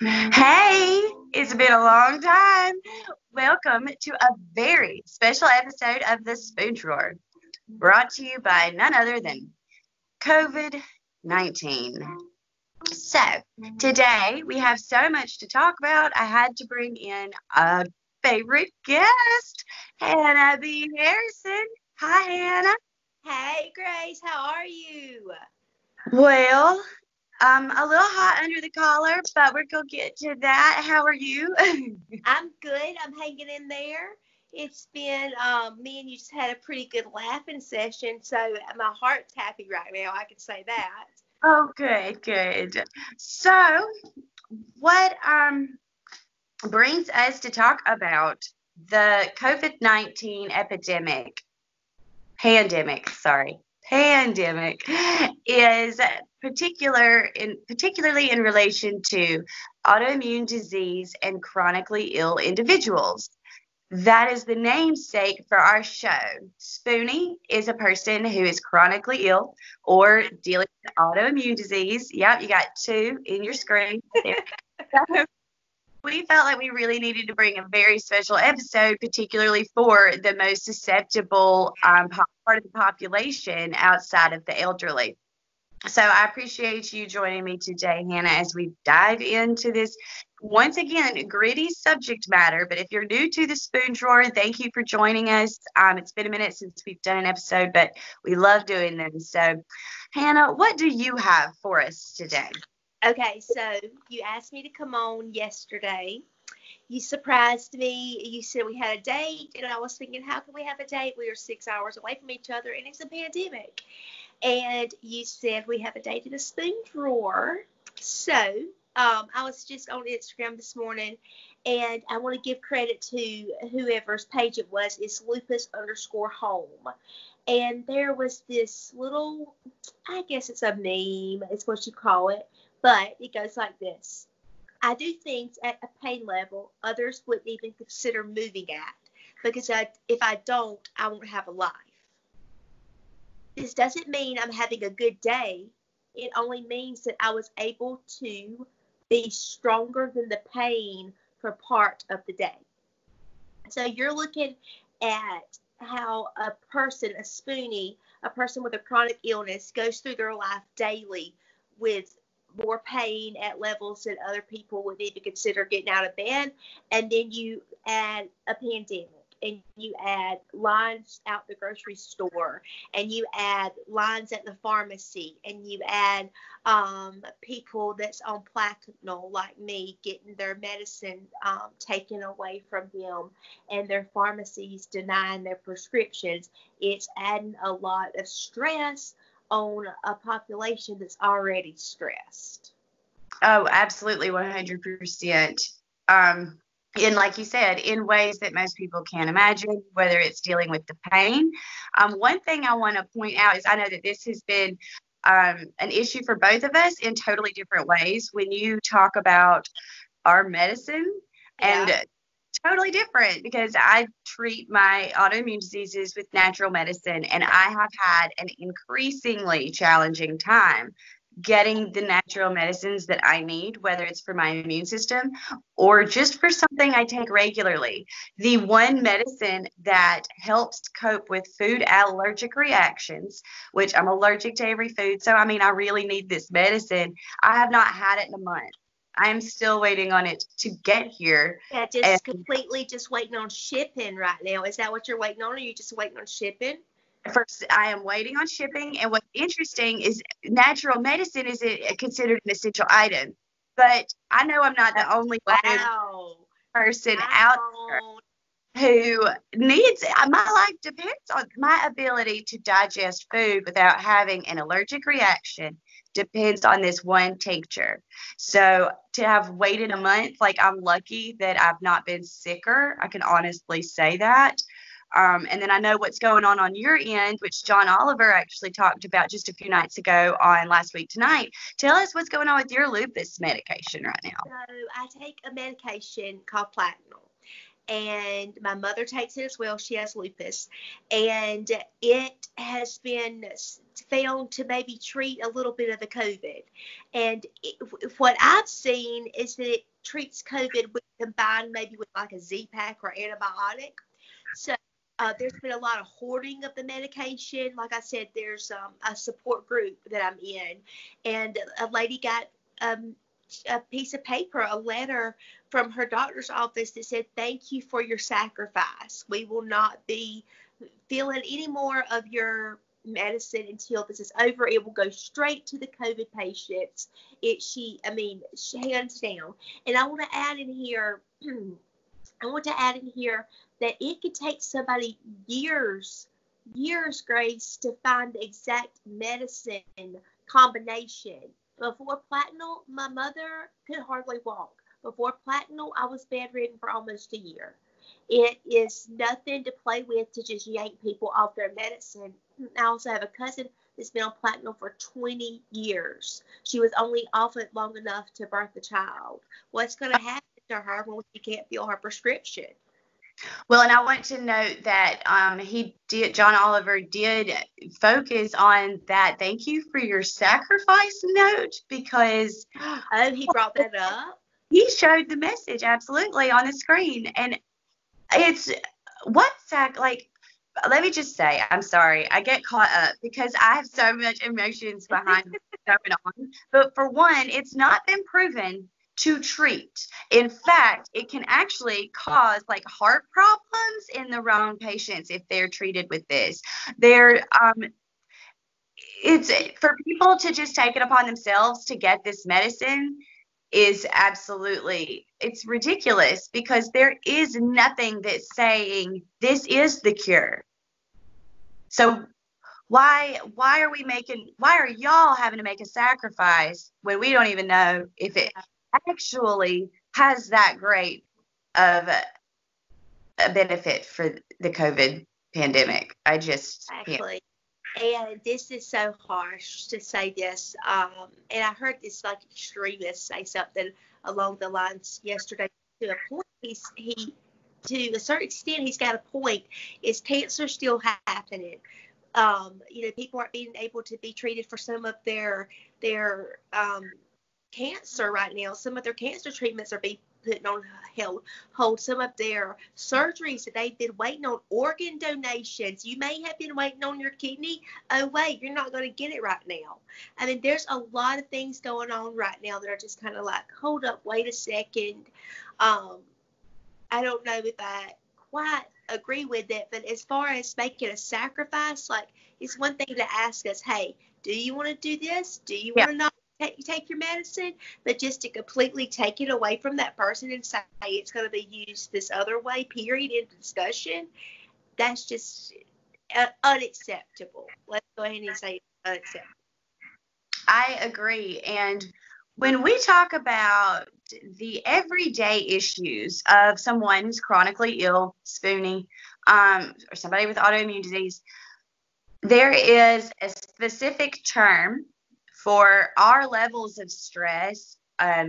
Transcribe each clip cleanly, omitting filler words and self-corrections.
Hey, it's been a long time. Welcome to a very special episode of the Spoon Drawer, brought to you by none other than COVID-19. So, today we have so much to talk about. I had to bring in a favorite guest, Hannah B. Harrison. Hi, Hannah. Hey Grace, how are you? Well, a little hot under the collar, but we're going to get to that. How are you? I'm good. I'm hanging in there. It's been me and you just had a pretty good laughing session, so my heart's happy right now. I can say that. Oh, good, good. So, what brings us to talk about the COVID-19 pandemic is particularly in relation to autoimmune disease and chronically ill individuals. That is the namesake for our show. Spoonie is a person who is chronically ill or dealing with autoimmune disease. Yep, you got two in your screen there. So we felt like we really needed to bring a very special episode, particularly for the most susceptible part of the population outside of the elderly. So I appreciate you joining me today, Hannah, as we dive into this once again gritty subject matter. But if you're new to the Spoon Drawer, thank you for joining us. It's been a minute since we've done an episode, but we love doing them. So, Hannah, what do you have for us today? Okay, so you asked me to come on yesterday. You surprised me. You said we had a date, and I was thinking, how can we have a date? We are 6 hours away from each other, and it's a pandemic. And you said we have a date in a spoon drawer. So I was just on Instagram this morning, and I want to give credit to whoever's page it was. It's lupus_home. And there was this little, I guess it's a meme, it's what you call it, but it goes like this. I do things at a pain level others wouldn't even consider moving at, because if I don't, I won't have a life. This doesn't mean I'm having a good day. It only means that I was able to be stronger than the pain for part of the day. So you're looking at how a person, a spoonie, a person with a chronic illness goes through their life daily with more pain at levels that other people would even consider getting out of bed. And then you add a pandemic, and you add lines out the grocery store, and you add lines at the pharmacy, and you add people that's on platinum like me getting their medicine taken away from them, and their pharmacies denying their prescriptions. It's adding a lot of stress on a population that's already stressed. Oh, absolutely, 100%. And like you said, in ways that most people can't imagine, whether it's dealing with the pain. One thing I want to point out is I know that this has been an issue for both of us in totally different ways. When you talk about our medicine, and Yeah. totally different, because I treat my autoimmune diseases with natural medicine, and I have had an increasingly challenging time getting the natural medicines that I need, whether it's for my immune system or just for something I take regularly. The one medicine that helps cope with food allergic reactions, which I'm allergic to every food, so I mean, I really need this medicine. I have not had it in a month. I'm still waiting on it to get here. Yeah, And just completely just waiting on shipping right now. Is that what you're waiting on? Or are you just waiting on shipping? first, I am waiting on shipping. And what's interesting is natural medicine is considered an essential item. But I know I'm not the only Wow. person out there Wow. who needs it. My life depends on my ability to digest food without having an allergic reaction depends on this one tincture. So to have waited a month, like, I'm lucky that I've not been sicker. I can honestly say that. And then I know what's going on your end, which John Oliver actually talked about just a few nights ago on Last Week Tonight. Tell us what's going on with your lupus medication right now. So I take a medication called platinum. and my mother takes it as well. She has lupus, and it has been found to maybe treat a little bit of the COVID. And what I've seen is that it treats COVID with combined maybe with like a Z-Pack or antibiotic. So there's been a lot of hoarding of the medication. Like I said, there's a support group that I'm in, and a lady got a piece of paper, a letter from her doctor's office that said, "Thank you for your sacrifice. We will not be filling any more of your medicine until this is over. It will go straight to the COVID patients." Hands down. And I want to add in here, that it could take somebody years, Grace, to find the exact medicine combination. Before platinum, my mother could hardly walk. Before platinum, I was bedridden for almost a year. It is nothing to play with to just yank people off their medicine. I also have a cousin that's been on platinum for 20 years. She was only off it long enough to birth a child. What's going to happen to her when she can't fill her prescription? Well, and I want to note that John Oliver did focus on that "thank you for your sacrifice" note, because he brought that up. He showed the message absolutely on the screen, and it's let me just say, I'm sorry, I get caught up because I have so much emotions behind what's going on. But for one, it's not been proven to treat. In fact, it can actually cause like heart problems in the wrong patients if they're treated with this. It's for people to just take it upon themselves to get this medicine is it's ridiculous, because there is nothing that's saying this is the cure. So why are y'all having to make a sacrifice when we don't even know if it actually has that great of a benefit for the COVID pandemic? I just can't. And this is so harsh to say this. And I heard this like extremist say something along the lines yesterday. To a point, to a certain extent, he's got a point. Is cancer still happening? People aren't being able to be treated for some of their cancer right now. Some of their cancer treatments are being put on hold. Some of their surgeries that they've been waiting on, organ donations. You may have been waiting on your kidney. Oh, wait, you're not going to get it right now. I mean, there's a lot of things going on right now that are just kind of like, hold up, wait a second. I don't know if I quite agree with it, but as far as making a sacrifice, like, it's one thing to ask us, hey, do you want to do this? Do you want to not take your medicine? But just to completely take it away from that person and say it's going to be used this other way, period, in discussion, that's just unacceptable. Let's go ahead and say unacceptable. I agree. And when we talk about the everyday issues of someone who's chronically ill, Spoonie, or somebody with autoimmune disease, there is a specific term for our levels of stress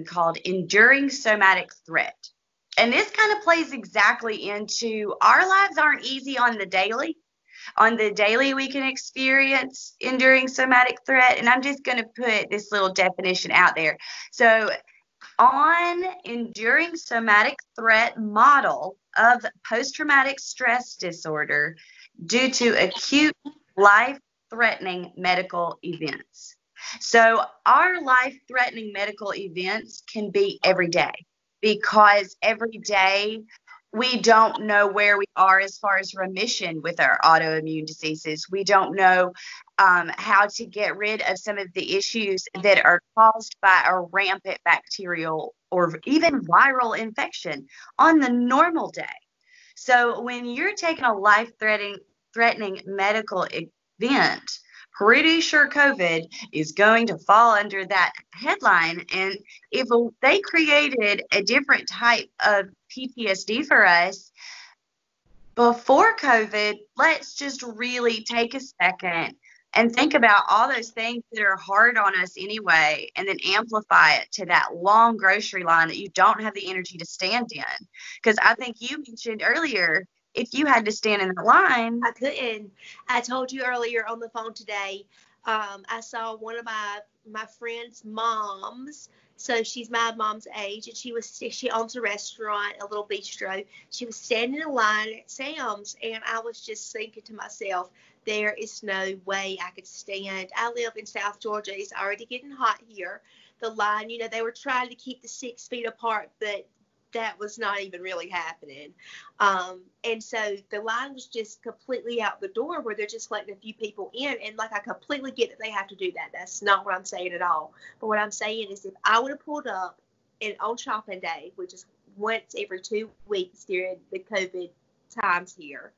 called enduring somatic threat. And this kind of plays exactly into our lives aren't easy on the daily. On the daily, we can experience enduring somatic threat. And I'm just going to put this little definition out there. So on enduring somatic threat model of post-traumatic stress disorder due to acute life-threatening medical events. So our life-threatening medical events can be every day, because every day we don't know where we are as far as remission with our autoimmune diseases. We don't know how to get rid of some of the issues that are caused by a rampant bacterial or even viral infection on the normal day. So when you're taking a life-threatening medical event, pretty sure COVID is going to fall under that headline. And if they created a different type of PTSD for us before COVID, let's just really take a second, and think about all those things that are hard on us anyway, and then amplify it to that long grocery line that you don't have the energy to stand in. Because I think you mentioned earlier, if you had to stand in the line. I couldn't. I told you earlier on the phone today, I saw one of my friend's moms. So she's my mom's age, and she owns a restaurant, a little bistro. She was standing in line at Sam's, and I was just thinking to myself, there is no way I could stand. I live in South Georgia. It's already getting hot here. The line, they were trying to keep the 6 feet apart, but that was not even really happening. And so the line was just completely out the door where they're just letting a few people in. And I completely get that they have to do that. That's not what I'm saying at all. But what I'm saying is if I would have pulled up on shopping day, which is once every 2 weeks during the COVID times here,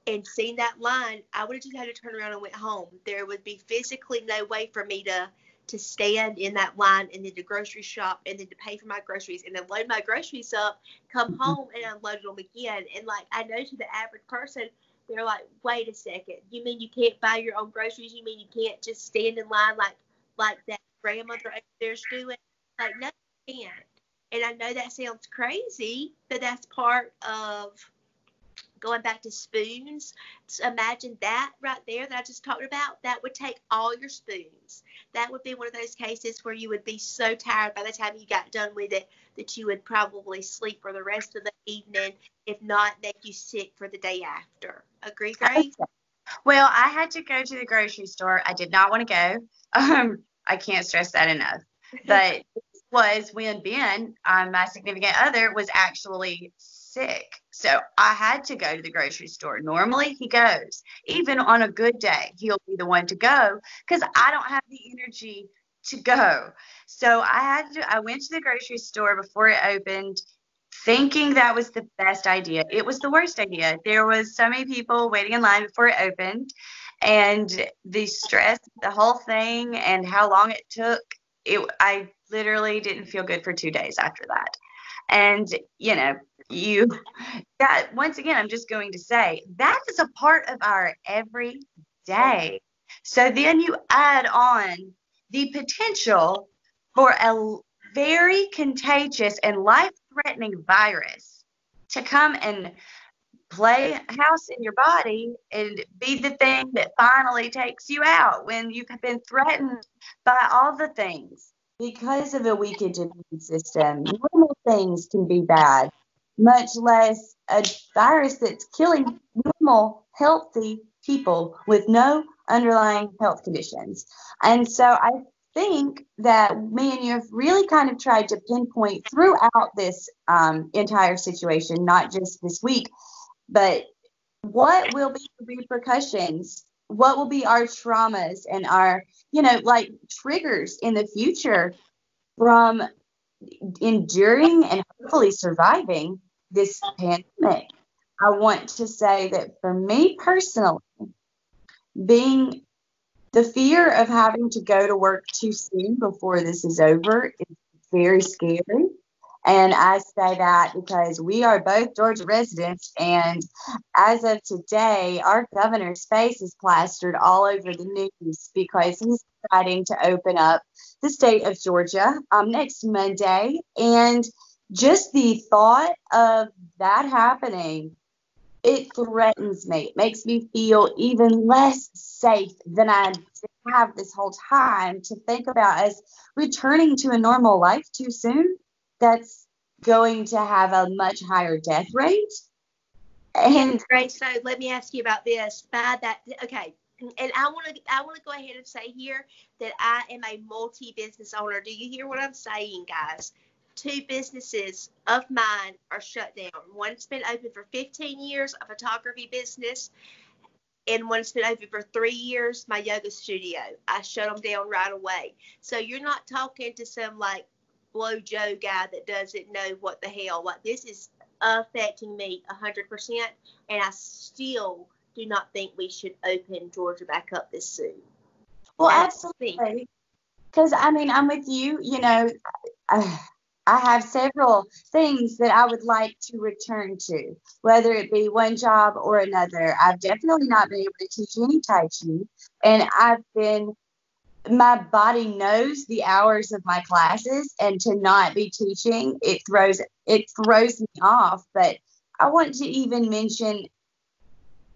and seen that line, I would have just had to turn around and went home. There would be physically no way for me to stand in that line and then to grocery shop and then to pay for my groceries and then load my groceries up, come home and unload them again. And I know to the average person, they're like, wait a second, you mean you can't buy your own groceries? You mean you can't just stand in line like that grandmother over there's doing? No, you can't. And I know that sounds crazy, but that's part of going back to spoons. Imagine that right there that I just talked about. That would take all your spoons. That would be one of those cases where you would be so tired by the time you got done with it that you would probably sleep for the rest of the evening, if not make you sick for the day after. Agree, Grace? Well, I had to go to the grocery store. I did not want to go. I can't stress that enough. But it was when Ben, my significant other, was actually sick. So I had to go to the grocery store. Normally he goes. Even on a good day, he'll be the one to go because I don't have the energy to go. So I went to the grocery store before it opened, thinking that was the best idea. It was the worst idea. There was so many people waiting in line before it opened, and the stress, the whole thing, and how long it took. I literally didn't feel good for 2 days after that. And you that once again, I'm just going to say that is a part of our everyday. So then you add on the potential for a very contagious and life-threatening virus to come and play house in your body and be the thing that finally takes you out when you've been threatened by all the things. Because of a weakened immune system, normal things can be bad, much less a virus that's killing normal, healthy people with no underlying health conditions. And so I think that me and you have really kind of tried to pinpoint throughout this entire situation, not just this week, but what will be the repercussions? What will be our traumas and our, triggers in the future from enduring and hopefully surviving this pandemic? I want to say that for me personally, being the fear of having to go to work too soon before this is over is very scary. And I say that because we are both Georgia residents, and as of today, our governor's face is plastered all over the news because he's deciding to open up the state of Georgia next Monday. And just the thought of that happening, it threatens me. It makes me feel even less safe than I have this whole time to think about us returning to a normal life too soon. That's going to have a much higher death rate. And great. So let me ask you about this. Okay. And I want to go ahead and say here that I am a multi-business owner. Do you hear what I'm saying, guys? 2 businesses of mine are shut down. One's been open for 15 years, a photography business, and one's been open for 3 years, my yoga studio. I shut them down right away. So you're not talking to some blow Joe guy that doesn't know what the hell. This is affecting me 100%, and I still do not think we should open Georgia back up this soon. Well, absolutely. Because, I'm with you, I have several things that I would like to return to, whether it be one job or another. I've definitely not been able to teach any Tai Chi, and my body knows the hours of my classes, and to not be teaching, it throws me off. But I want to even mention,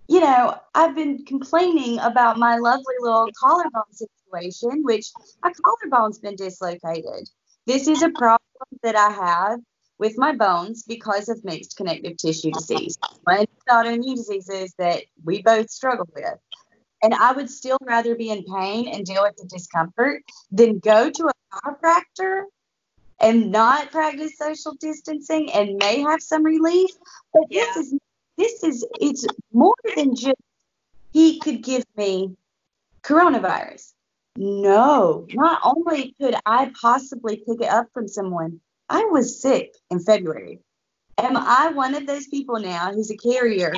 I've been complaining about my lovely little collarbone situation, which my collarbone's been dislocated. This is a problem that I have with my bones because of mixed connective tissue disease, one of the autoimmune diseases that we both struggle with. And I would still rather be in pain and deal with the discomfort than go to a chiropractor and not practice social distancing and may have some relief. But Yeah. it's more than just he could give me coronavirus. No, not only could I possibly pick it up from someone, I was sick in February. Am I one of those people now who's a carrier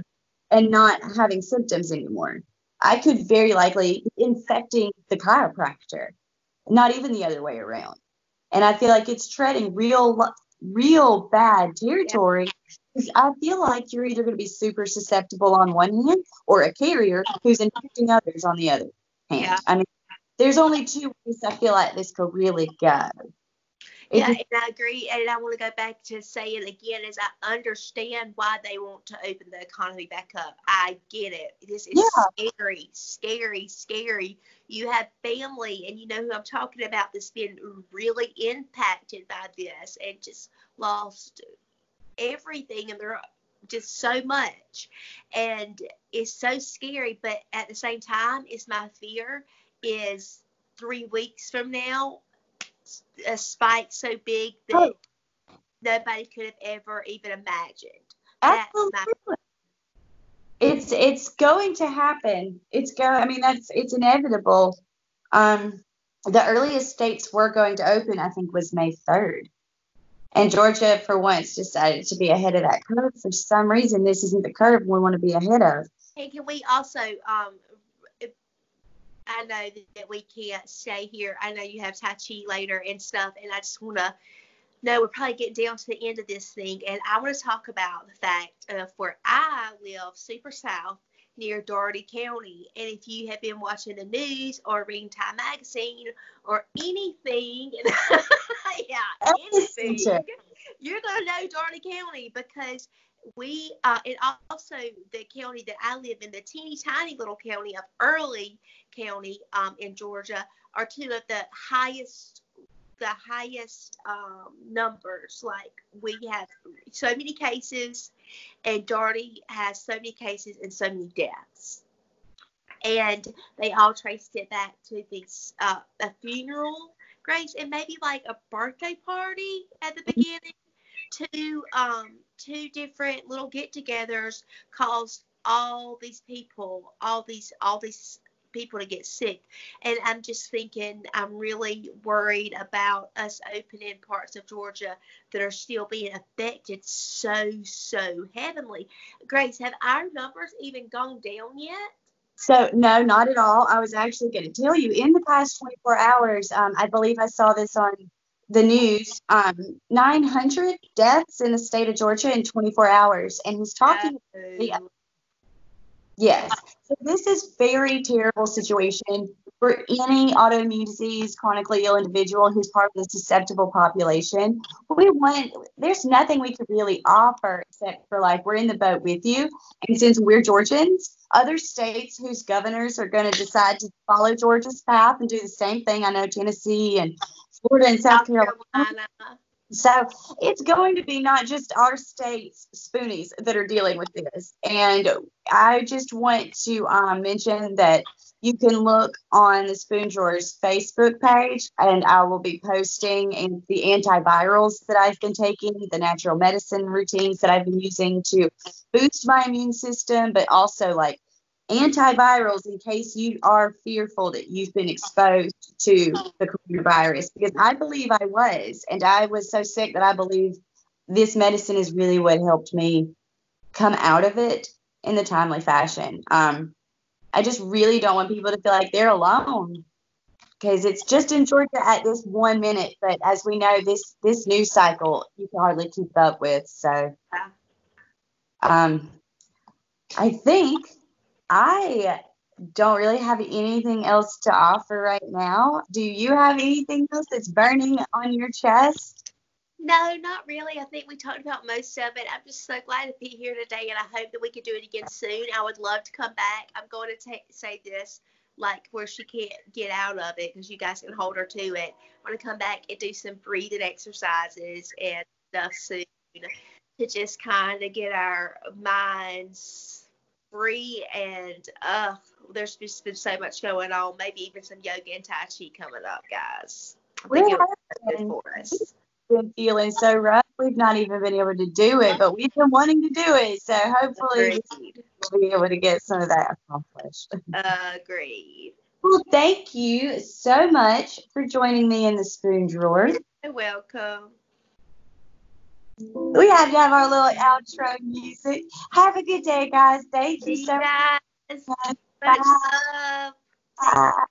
and not having symptoms anymore? I could very likely be infecting the chiropractor, not even the other way around. And I feel like it's treading real bad territory, because I feel like you're either going to be super susceptible on one hand or a carrier who's infecting others on the other hand. Yeah. I mean, there's only two ways I feel like this could really go. Yeah, and I agree. And I want to go back to say it again, is I understand why they want to open the economy back up. I get it. This is scary, scary, scary. You have family, and you know who I'm talking about, that's been really impacted by this and just lost everything, and they're just so much. And it's so scary, but at the same time, it's my fear is 3 weeks from now, a spike so big that nobody could have ever even imagined. Absolutely. It's going to happen. It's inevitable. The earliest states we're going to open, I think, was May 3rd. And Georgia, for once, decided to be ahead of that curve. For some reason, this isn't the curve we want to be ahead of. And can we also, I know that we can't stay here. I know you have Tai Chi later and stuff, and I just want to know, we're probably getting down to the end of this thing, and I want to talk about the fact of where I live, super south, near Doherty County. And if you have been watching the news or reading Time Magazine or anything, anything, you're going to know Doherty County, because we, and also the county that I live in, the teeny tiny little county of Early County in Georgia, are two of the highest numbers. Like, we have so many cases, and Doherty has so many cases and so many deaths. And they all traced it back to these a funeral, Grace, and maybe like a birthday party at the beginning. Two different little get-togethers caused all these people to get sick. And I'm just thinking, I'm really worried about us opening parts of Georgia that are still being affected so heavily. Grace, have our numbers even gone down yet? So, no, not at all. I was actually going to tell you, in the past 24 hours, I believe I saw this on the news, 900 deaths in the state of Georgia in 24 hours. And he's talking. Yes. So this is very terrible situation for any autoimmune disease, chronically ill individual who's part of the susceptible population. There's nothing we could really offer except for, like, we're in the boat with you. And since we're Georgians, other states whose governors are going to decide to follow Georgia's path and do the same thing. I know Tennessee and Florida and South Carolina. So it's going to be not just our state's Spoonies that are dealing with this. And I just want to mention that you can look on the Spoon Drawers Facebook page, and I will be posting the antivirals that I've been taking, the natural medicine routines that I've been using to boost my immune system, but also like antivirals in case you are fearful that you've been exposed to the coronavirus, because I believe I was, and I was so sick that I believe this medicine is really what helped me come out of it in the timely fashion. I just really don't want people to feel like they're alone. because it's just in Georgia at this 1 minute. But as we know, this news cycle you can hardly keep up with. So I think I don't really have anything else to offer right now. Do you have anything else that's burning on your chest? No, not really. I think we talked about most of it. I'm just so glad to be here today, and I hope that we can do it again soon. I would love to come back. I'm going to say this, like where she can't get out of it because you guys can hold her to it. I want to come back and do some breathing exercises and stuff soon to just kind of get our minds free. And there's just been so much going on. Maybe even some yoga and Tai Chi coming up, guys. I think it was good for us. Been feeling so rough. We've not even been able to do it, but we've been wanting to do it. So hopefully we'll be able to get some of that accomplished. Agreed. Well, thank you so much for joining me in the spoon drawer. You're welcome. We had to have our little outro music. Have a good day, guys. Thank you so much. Much love. Bye.